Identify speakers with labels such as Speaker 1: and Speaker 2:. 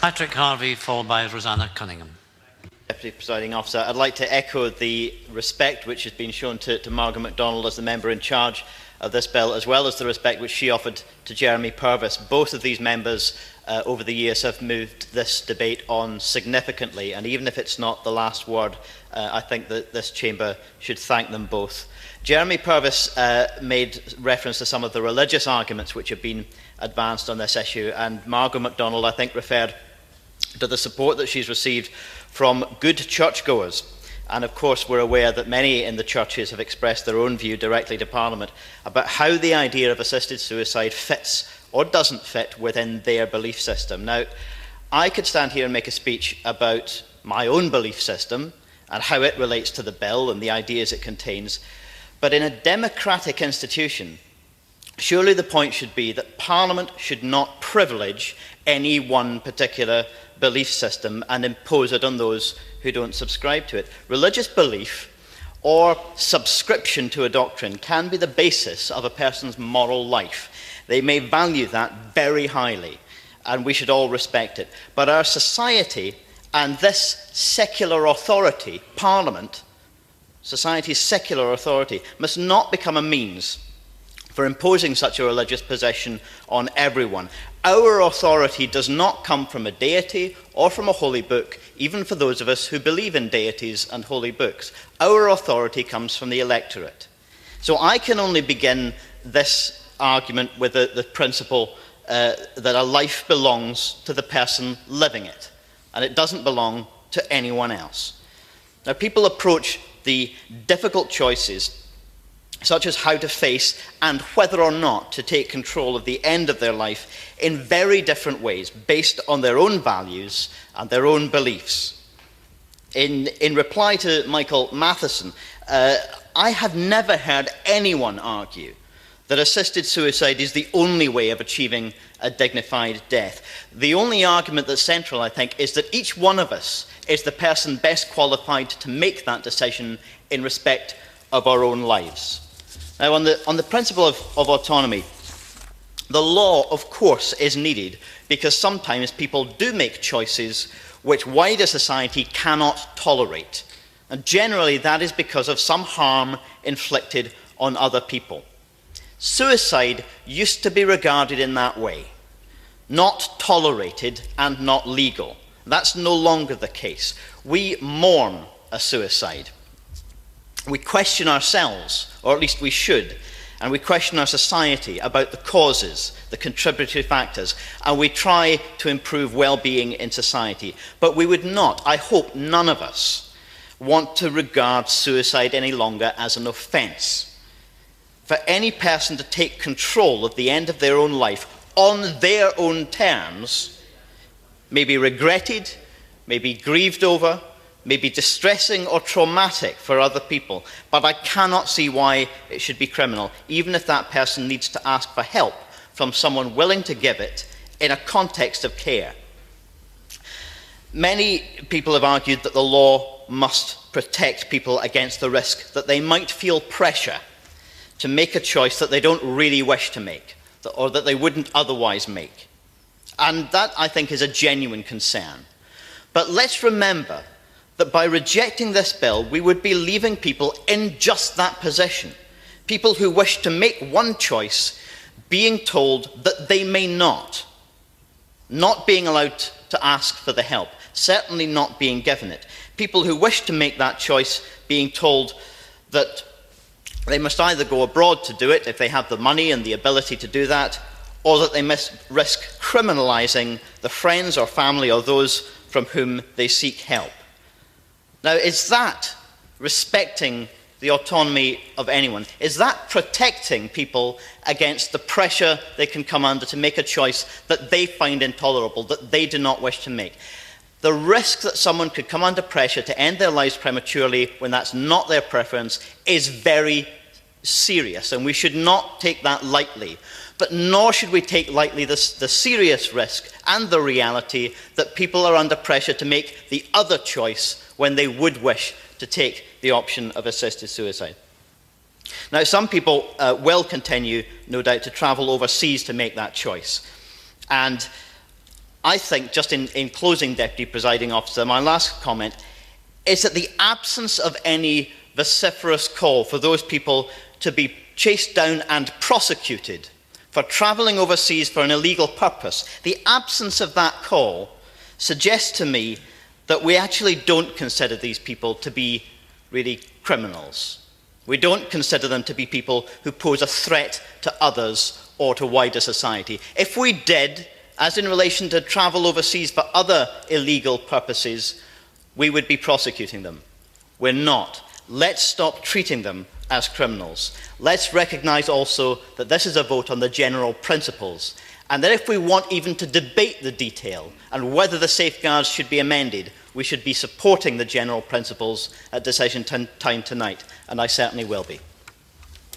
Speaker 1: Patrick Harvie, followed by Rosanna Cunningham.
Speaker 2: Deputy Presiding Officer, I'd like to echo the respect which has been shown to Margo Macdonald as the member in charge of this bill, as well as the respect which she offered to Jeremy Purvis. Both of these members over the years have moved this debate on significantly, and even if it's not the last word, I think that this chamber should thank them both. Jeremy Purvis made reference to some of the religious arguments which have been advanced on this issue, and Margo Macdonald, I think, referred to the support that she's received from good churchgoers. And of course we're aware that many in the churches have expressed their own view directly to Parliament about how the idea of assisted suicide fits or doesn't fit within their belief system. Now, I could stand here and make a speech about my own belief system and how it relates to the bill and the ideas it contains, but in a democratic institution, surely the point should be that Parliament should not privilege any one particular belief system and impose it on those who don't subscribe to it. Religious belief or subscription to a doctrine can be the basis of a person's moral life. They may value that very highly, and we should all respect it. But our society and this secular authority, Parliament, society's secular authority, must not become a means for imposing such a religious position on everyone. Our authority does not come from a deity or from a holy book, even for those of us who believe in deities and holy books. Our authority comes from the electorate. So I can only begin this argument with the principle that a life belongs to the person living it, and it doesn't belong to anyone else. Now, people approach the difficult choices such as how to face and whether or not to take control of the end of their life in very different ways, based on their own values and their own beliefs. In reply to Michael Matheson, I have never heard anyone argue that assisted suicide is the only way of achieving a dignified death. The only argument that's central, I think, is that each one of us is the person best qualified to make that decision in respect of our own lives. Now, on the principle of autonomy, the law, of course, is needed because sometimes people do make choices which wider society cannot tolerate. And generally, that is because of some harm inflicted on other people. Suicide used to be regarded in that way, not tolerated and not legal. That's no longer the case. We mourn a suicide. We question ourselves, or at least we should, and we question our society about the causes, the contributory factors, and we try to improve well-being in society. But we would not, I hope none of us, want to regard suicide any longer as an offence. For any person to take control of the end of their own life on their own terms may be regretted, may be grieved over, may be distressing or traumatic for other people, but I cannot see why it should be criminal, even if that person needs to ask for help from someone willing to give it in a context of care. Many people have argued that the law must protect people against the risk that they might feel pressure to make a choice that they don't really wish to make, or that they wouldn't otherwise make. And that, I think, is a genuine concern. But let's remember that by rejecting this bill, we would be leaving people in just that position. People who wish to make one choice being told that they may not being allowed to ask for the help, certainly not being given it. People who wish to make that choice being told that they must either go abroad to do it if they have the money and the ability to do that, or that they must risk criminalising the friends or family or those from whom they seek help. Now, is that respecting the autonomy of anyone? Is that protecting people against the pressure they can come under to make a choice that they find intolerable, that they do not wish to make? The risk that someone could come under pressure to end their lives prematurely when that's not their preference is very serious, and we should not take that lightly. But nor should we take lightly the serious risk and the reality that people are under pressure to make the other choice when they would wish to take the option of assisted suicide. Now, some people will continue, no doubt, to travel overseas to make that choice. And I think, just in closing, Deputy Presiding Officer, my last comment is that the absence of any vociferous call for those people to be chased down and prosecuted for travelling overseas for an illegal purpose, the absence of that call suggests to me that we actually don't consider these people to be really criminals. We don't consider them to be people who pose a threat to others or to wider society. If we did, as in relation to travel overseas for other illegal purposes, we would be prosecuting them. We're not. Let's stop treating them as criminals. Let's recognise also that this is a vote on the general principles, and that if we want even to debate the detail and whether the safeguards should be amended, we should be supporting the general principles at decision time tonight, and I certainly will be.